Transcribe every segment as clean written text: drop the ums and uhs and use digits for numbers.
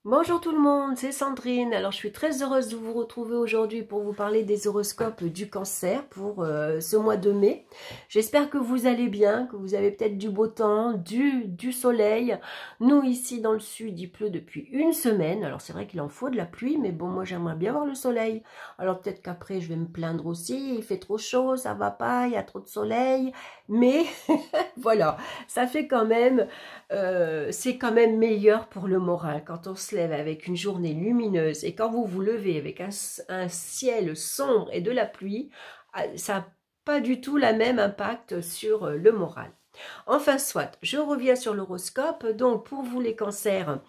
Bonjour tout le monde, c'est Sandrine. Alors je suis très heureuse de vous retrouver aujourd'hui pour vous parler des horoscopes du cancer pour ce mois de mai. J'espère que vous allez bien, que vous avez peut-être du beau temps, du soleil. Nous ici dans le sud, il pleut depuis une semaine. Alors c'est vrai qu'il en faut de la pluie, mais bon, moi j'aimerais bien voir le soleil. Alors peut-être qu'après je vais me plaindre aussi, il fait trop chaud, ça va pas, il y a trop de soleil. Mais voilà, ça fait quand même, c'est quand même meilleur pour le moral quand on se lève avec une journée lumineuse et quand vous vous levez avec un ciel sombre et de la pluie, ça n'a pas du tout la même impact sur le moral. Enfin soit, je reviens sur l'horoscope. Donc pour vous les cancers,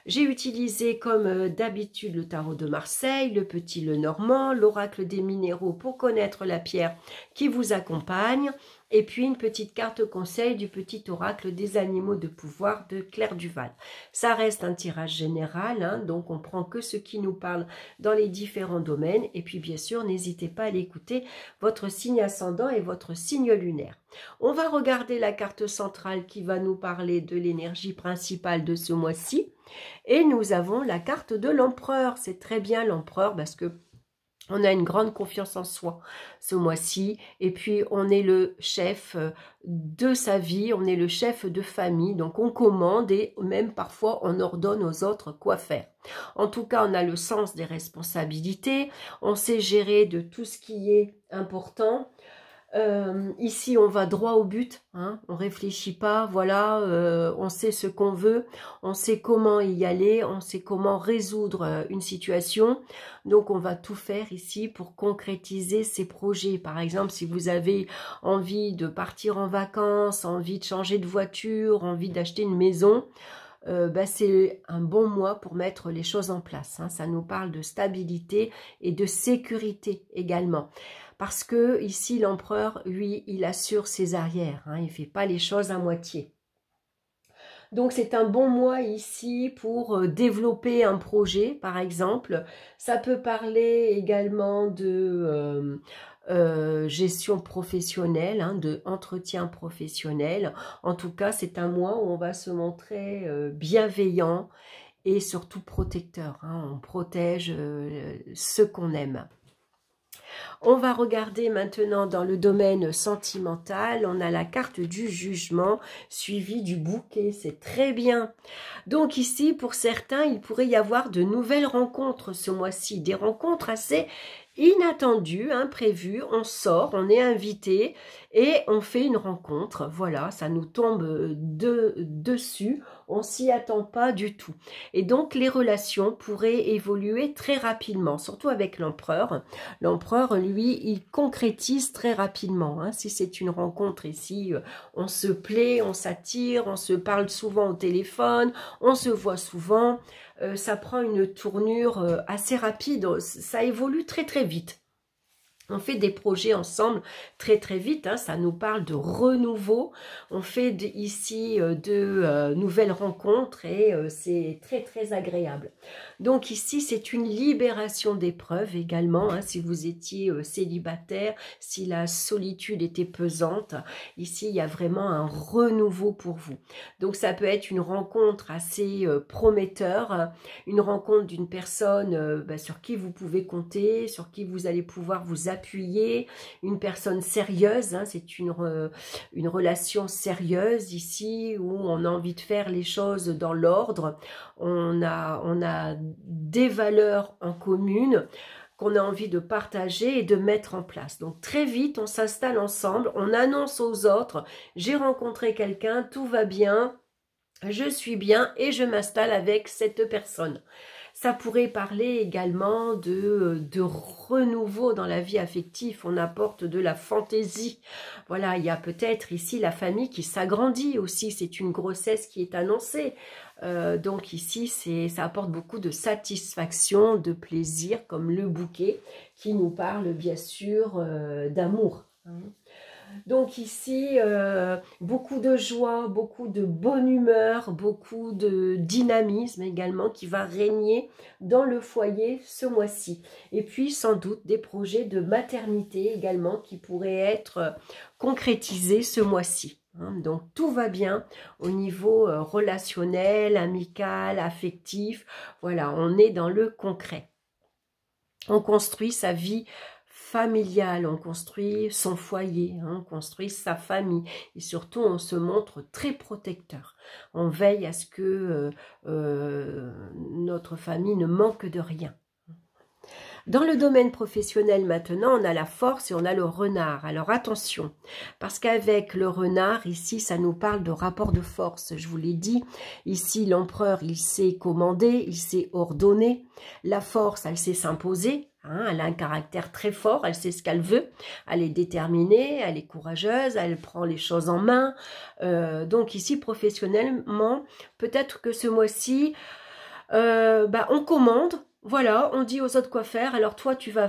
j'ai utilisé comme d'habitude le tarot de Marseille, le petit Lenormand, l'oracle des minéraux pour connaître la pierre qui vous accompagne, et puis une petite carte conseil du petit oracle des animaux de pouvoir de Claire Duval. Ça reste un tirage général, hein, donc on prend que ce qui nous parle dans les différents domaines, et puis bien sûr n'hésitez pas à l'écouter, votre signe ascendant et votre signe lunaire. On va regarder la carte centrale qui va nous parler de l'énergie principale de ce mois-ci. Et nous avons la carte de l'empereur. C'est très bien l'empereur parce que on a une grande confiance en soi ce mois-ci. Et puis, on est le chef de sa vie, on est le chef de famille. Donc, on commande et même parfois, on ordonne aux autres quoi faire. En tout cas, on a le sens des responsabilités. On sait gérer de tout ce qui est important. Ici, on va droit au but, hein, on réfléchit pas, voilà, on sait ce qu'on veut, on sait comment y aller, on sait comment résoudre une situation. Donc, on va tout faire ici pour concrétiser ces projets. Par exemple, si vous avez envie de partir en vacances, envie de changer de voiture, envie d'acheter une maison, c'est un bon mois pour mettre les choses en place, hein. Ça nous parle de stabilité et de sécurité également. Parce que ici, l'empereur, lui, il assure ses arrières, hein, il ne fait pas les choses à moitié. Donc, c'est un bon mois ici pour développer un projet, par exemple. Ça peut parler également de gestion professionnelle, hein, de entretien professionnel. En tout cas, c'est un mois où on va se montrer bienveillant et surtout protecteur, hein. On protège ce qu'on aime. On va regarder maintenant dans le domaine sentimental. On a la carte du jugement suivie du bouquet. C'est très bien. Donc ici, pour certains, il pourrait y avoir de nouvelles rencontres ce mois-ci. Des rencontres assez inattendues, imprévues. On sort, on est invité et on fait une rencontre. Voilà, ça nous tombe dessus. On s'y attend pas du tout. Et donc, les relations pourraient évoluer très rapidement, surtout avec l'empereur. L'empereur, lui, il concrétise très rapidement, hein. Si c'est une rencontre ici, on se plaît, on s'attire, on se parle souvent au téléphone, on se voit souvent, ça prend une tournure assez rapide, ça évolue très très vite. On fait des projets ensemble très très vite, hein, ça nous parle de renouveau. On fait ici de nouvelles rencontres et c'est très très agréable. Donc ici, c'est une libération d'épreuves également, hein, si vous étiez célibataire, si la solitude était pesante. Ici, il y a vraiment un renouveau pour vous. Donc ça peut être une rencontre assez prometteur, hein, une rencontre d'une personne sur qui vous pouvez compter, sur qui vous allez pouvoir vous appuyer, une personne sérieuse, hein, c'est une relation sérieuse ici où on a envie de faire les choses dans l'ordre, on a des valeurs en commune qu'on a envie de partager et de mettre en place. Donc très vite, on s'installe ensemble, on annonce aux autres, j'ai rencontré quelqu'un, tout va bien, je suis bien et je m'installe avec cette personne. Ça pourrait parler également de renouveau dans la vie affective. On apporte de la fantaisie. Voilà, il y a peut-être ici la famille qui s'agrandit aussi. C'est une grossesse qui est annoncée. Donc ici, ça apporte beaucoup de satisfaction, de plaisir, comme le bouquet qui nous parle bien sûr d'amour, hein. Donc ici, beaucoup de joie, beaucoup de bonne humeur, beaucoup de dynamisme également qui va régner dans le foyer ce mois-ci. Et puis sans doute des projets de maternité également qui pourraient être concrétisés ce mois-ci. hein. Donc tout va bien au niveau relationnel, amical, affectif. Voilà, on est dans le concret. On construit sa vie familiale, on construit son foyer, hein, on construit sa famille. Et surtout, on se montre très protecteur. On veille à ce que notre famille ne manque de rien. Dans le domaine professionnel maintenant, on a la force et on a le renard. Alors attention, parce qu'avec le renard, ici, ça nous parle de rapport de force. Je vous l'ai dit, ici, l'empereur, il sait commander, il sait ordonner. La force, elle sait s'imposer. Hein, elle a un caractère très fort, elle sait ce qu'elle veut. Elle est déterminée, elle est courageuse, elle prend les choses en main. Donc ici, professionnellement, peut-être que ce mois-ci, on commande. Voilà, on dit aux autres quoi faire. Alors toi, tu vas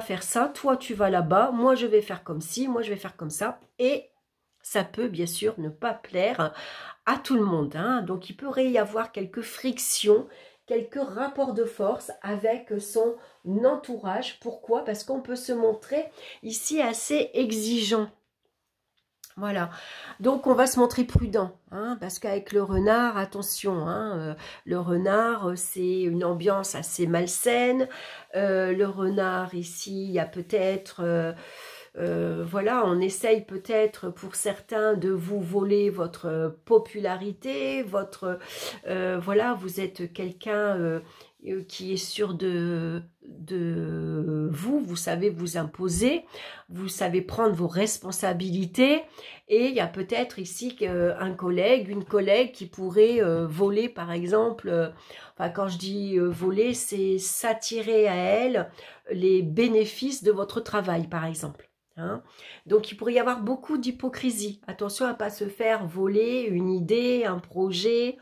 faire ça. Toi, tu vas là-bas. Moi, je vais faire comme ci. Moi, je vais faire comme ça. Et ça peut, bien sûr, ne pas plaire à tout le monde. Hein. Donc, il pourrait y avoir quelques frictions, quelques rapports de force avec son entourage. Pourquoi? Parce qu'on peut se montrer ici assez exigeant. Voilà, donc on va se montrer prudent, hein, parce qu'avec le renard, attention, hein, le renard, c'est une ambiance assez malsaine. Le renard, ici, il y a peut-être, voilà, on essaye peut-être pour certains de vous voler votre popularité, votre, voilà, vous êtes quelqu'un qui est sûr de vous, vous savez vous imposer, vous savez prendre vos responsabilités, et il y a peut-être ici un collègue, une collègue qui pourrait voler par exemple, enfin quand je dis voler, c'est s'attirer à elle les bénéfices de votre travail par exemple. Hein. Donc il pourrait y avoir beaucoup d'hypocrisie, attention à ne pas se faire voler une idée, un projet.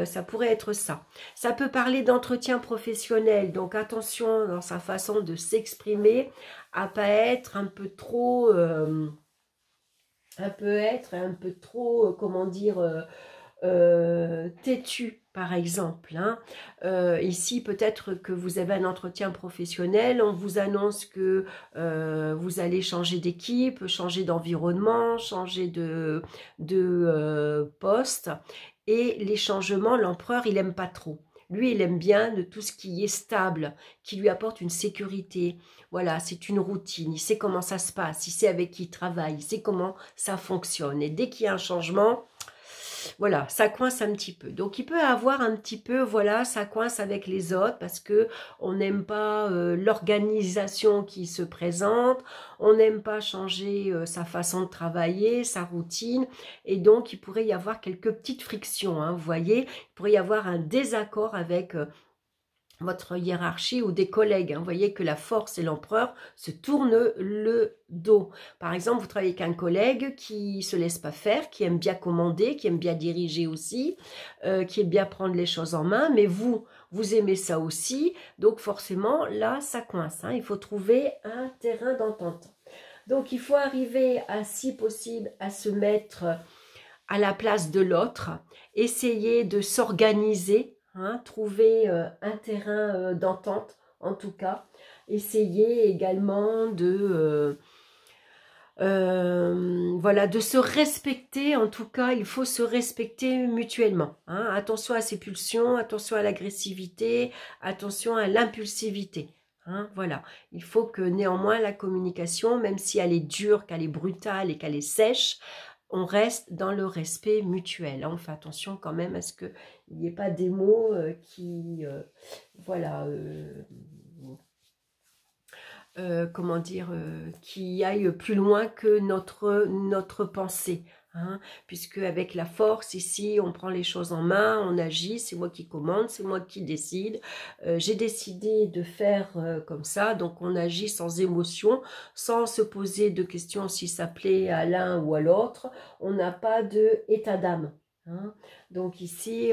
Ça pourrait être ça. Ça peut parler d'entretien professionnel, donc attention dans sa façon de s'exprimer, à pas être un peu trop, comment dire, têtu, par exemple. Hein. Ici, peut-être que vous avez un entretien professionnel, on vous annonce que vous allez changer d'équipe, changer d'environnement, changer de poste. Et les changements, l'empereur, il n'aime pas trop. Lui, il aime bien de tout ce qui est stable, qui lui apporte une sécurité. Voilà, c'est une routine, il sait comment ça se passe, il sait avec qui il travaille, il sait comment ça fonctionne. Et dès qu'il y a un changement, voilà, ça coince un petit peu. Donc, il peut avoir un petit peu, voilà, ça coince avec les autres parce que on n'aime pas l'organisation qui se présente, on n'aime pas changer sa façon de travailler, sa routine, et donc il pourrait y avoir quelques petites frictions, hein, vous voyez, il pourrait y avoir un désaccord avec votre hiérarchie ou des collègues. Hein. Vous voyez que la force et l'empereur se tournent le dos. Par exemple, vous travaillez avec un collègue qui ne se laisse pas faire, qui aime bien commander, qui aime bien diriger aussi, qui aime bien prendre les choses en main, mais vous aimez ça aussi, donc forcément, là, ça coince. Hein. Il faut trouver un terrain d'entente. Donc, il faut arriver, à, si possible, à se mettre à la place de l'autre, essayer de s'organiser, hein, trouver un terrain d'entente, en tout cas. Essayez également de, voilà, de se respecter. En tout cas, il faut se respecter mutuellement. Hein. Attention à ses pulsions, attention à l'agressivité, attention à l'impulsivité. Hein, voilà, il faut que néanmoins la communication, même si elle est dure, qu'elle est brutale et qu'elle est sèche, on reste dans le respect mutuel. On fait attention quand même à ce qu'il n'y ait pas des mots qui, voilà, comment dire, qui aillent plus loin que notre pensée. Hein, puisque avec la force ici on prend les choses en main, on agit, c'est moi qui commande, c'est moi qui décide, j'ai décidé de faire comme ça, donc on agit sans émotion, sans se poser de questions si ça plaît à l'un ou à l'autre, on n'a pas de état d'âme. Hein. Donc ici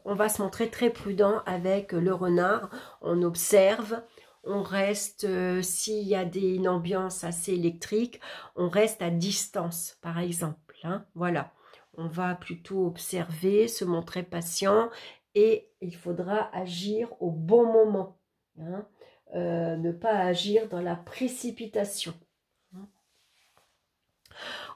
on va se montrer très prudent avec le renard, on observe, on reste, s'il y a une ambiance assez électrique, on reste à distance par exemple. Hein, voilà, on va plutôt observer, se montrer patient, et il faudra agir au bon moment. Hein, ne pas agir dans la précipitation.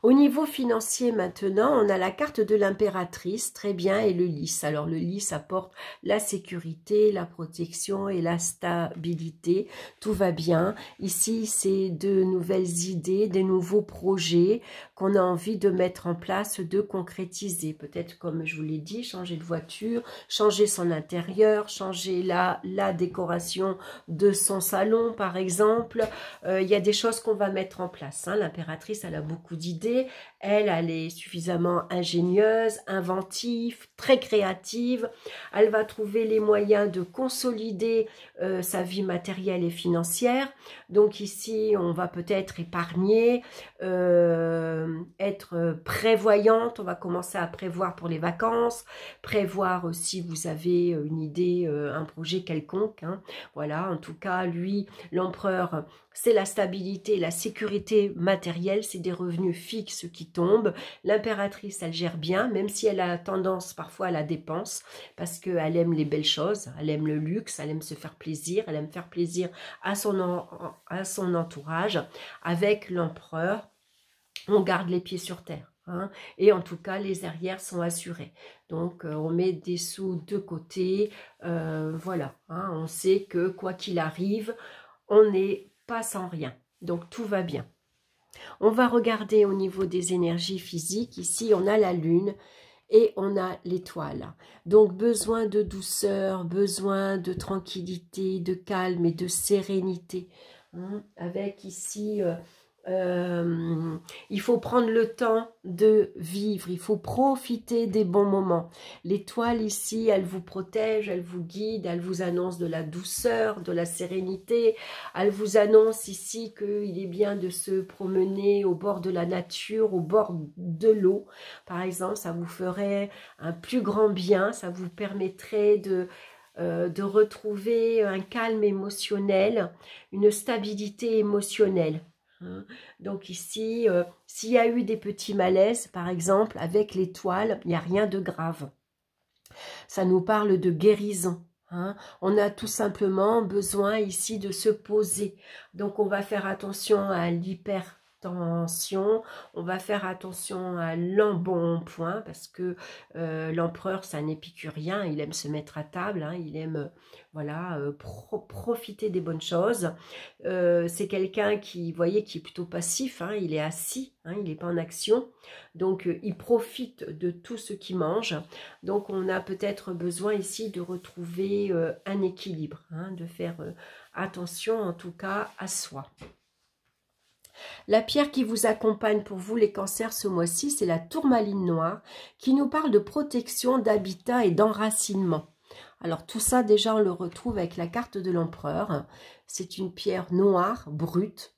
Au niveau financier maintenant, on a la carte de l'impératrice, très bien, et le lys. Alors le lys apporte la sécurité, la protection et la stabilité. Tout va bien. Ici, c'est de nouvelles idées, des nouveaux projets qu'on a envie de mettre en place, de concrétiser. Peut-être, comme je vous l'ai dit, changer de voiture, changer son intérieur, changer la décoration de son salon, par exemple. Il y a des choses qu'on va mettre en place. Hein. L'impératrice, elle a beaucoup d'idées. Elle est suffisamment ingénieuse, inventive, très créative. Elle va trouver les moyens de consolider sa vie matérielle et financière. Donc ici, on va peut-être épargner, être prévoyante. On va commencer à prévoir pour les vacances, prévoir si vous avez une idée, un projet quelconque. Hein. Voilà, en tout cas, lui, l'empereur, c'est la stabilité, la sécurité matérielle, c'est des revenus fixes qui tombent. L'impératrice, elle gère bien, même si elle a tendance parfois à la dépense, parce qu'elle aime les belles choses, elle aime le luxe, elle aime se faire plaisir, elle aime faire plaisir à son entourage. Avec l'empereur, on garde les pieds sur terre. Hein, et en tout cas, les arrières sont assurés. Donc, on met des sous de côté. Voilà, hein, on sait que quoi qu'il arrive, on n'est pas sans rien. Donc, tout va bien. On va regarder au niveau des énergies physiques. Ici, on a la lune et on a l'étoile. Donc, besoin de douceur, besoin de tranquillité, de calme et de sérénité. Hein, avec ici... il faut prendre le temps de vivre, il faut profiter des bons moments. L'étoile ici, elle vous protège, elle vous guide, elle vous annonce de la douceur, de la sérénité. Elle vous annonce ici qu'il est bien de se promener au bord de la nature, au bord de l'eau. Par exemple, ça vous ferait un plus grand bien, ça vous permettrait de retrouver un calme émotionnel, une stabilité émotionnelle. Donc ici, s'il y a eu des petits malaises, par exemple, avec l'étoile, il n'y a rien de grave. Ça nous parle de guérison. Hein. On a tout simplement besoin ici de se poser. Donc on va faire attention à l'hypertension, on va faire attention à l'embonpoint, parce que l'empereur, c'est un épicurien, il aime se mettre à table, hein, il aime... Voilà, profiter des bonnes choses. C'est quelqu'un qui, vous voyez, qui est plutôt passif. Hein, il est assis, hein, il n'est pas en action. Donc, il profite de tout ce qu'il mange. Donc, on a peut-être besoin ici de retrouver un équilibre, hein, de faire attention en tout cas à soi. La pierre qui vous accompagne pour vous les cancers ce mois-ci, c'est la tourmaline noire qui nous parle de protection, d'habitat et d'enracinement. Alors tout ça déjà on le retrouve avec la carte de l'empereur. C'est une pierre noire, brute.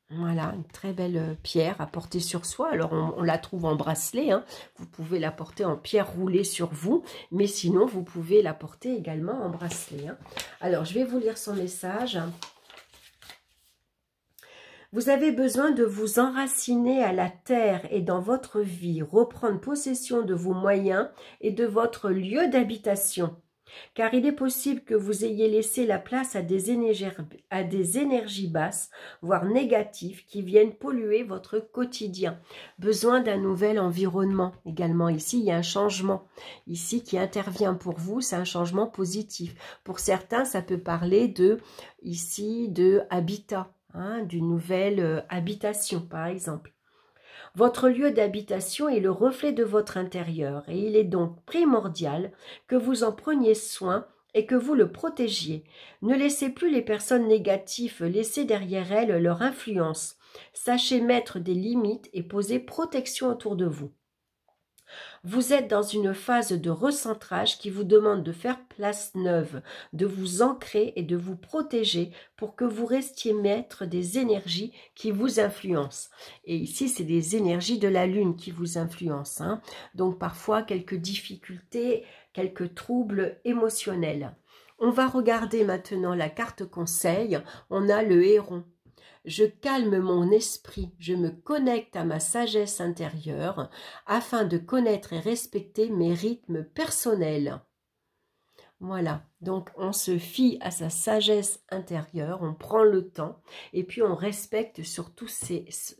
Voilà, une très belle pierre à porter sur soi. Alors on la trouve en bracelet, hein. Vous pouvez la porter en pierre roulée sur vous, mais sinon vous pouvez la porter également en bracelet. Hein. Alors je vais vous lire son message. Vous avez besoin de vous enraciner à la terre et dans votre vie, reprendre possession de vos moyens et de votre lieu d'habitation. Car il est possible que vous ayez laissé la place à des énergies basses, voire négatives, qui viennent polluer votre quotidien. Besoin d'un nouvel environnement. Également ici, il y a un changement. Ici, qui intervient pour vous, c'est un changement positif. Pour certains, ça peut parler de habitat. Hein, d'une nouvelle habitation, par exemple. Votre lieu d'habitation est le reflet de votre intérieur et il est donc primordial que vous en preniez soin et que vous le protégiez. Ne laissez plus les personnes négatives laisser derrière elles leur influence. Sachez mettre des limites et poser protection autour de vous. Vous êtes dans une phase de recentrage qui vous demande de faire place neuve, de vous ancrer et de vous protéger pour que vous restiez maître des énergies qui vous influencent. Et ici, c'est des énergies de la lune qui vous influencent. Hein. Donc parfois, quelques difficultés, quelques troubles émotionnels. On va regarder maintenant la carte conseil. On a le héron. Je calme mon esprit, je me connecte à ma sagesse intérieure afin de connaître et respecter mes rythmes personnels. Voilà, donc on se fie à sa sagesse intérieure, on prend le temps et puis on respecte surtout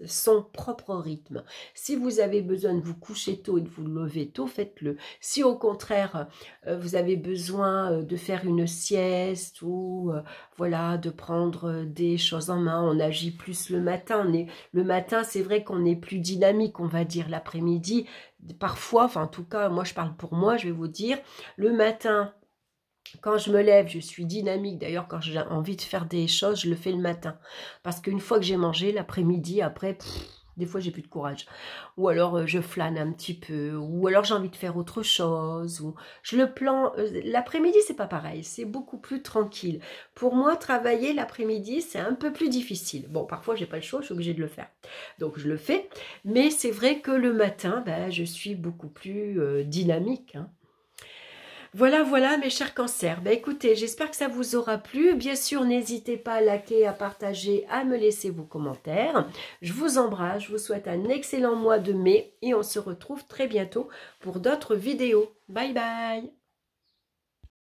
son propre rythme. Si vous avez besoin de vous coucher tôt et de vous lever tôt, faites-le. Si au contraire, vous avez besoin de faire une sieste ou voilà, de prendre des choses en main, on agit plus le matin. Le matin, c'est vrai qu'on est plus dynamique, on va dire l'après-midi. Parfois, enfin en tout cas, moi je parle pour moi, je vais vous dire, le matin, quand je me lève, je suis dynamique. D'ailleurs, quand j'ai envie de faire des choses, je le fais le matin. Parce qu'une fois que j'ai mangé, l'après-midi, après, des fois, j'ai plus de courage. Ou alors, je flâne un petit peu. Ou alors, j'ai envie de faire autre chose. Ou je le plan. L'après-midi, c'est pas pareil. C'est beaucoup plus tranquille. Pour moi, travailler l'après-midi, c'est un peu plus difficile. Bon, parfois, j'ai pas le choix, je suis obligée de le faire. Donc, je le fais. Mais c'est vrai que le matin, ben, je suis beaucoup plus dynamique, hein. Voilà, voilà mes chers cancers. Ben, écoutez, j'espère que ça vous aura plu. Bien sûr, n'hésitez pas à liker, à partager, à me laisser vos commentaires. Je vous embrasse, je vous souhaite un excellent mois de mai et on se retrouve très bientôt pour d'autres vidéos. Bye bye.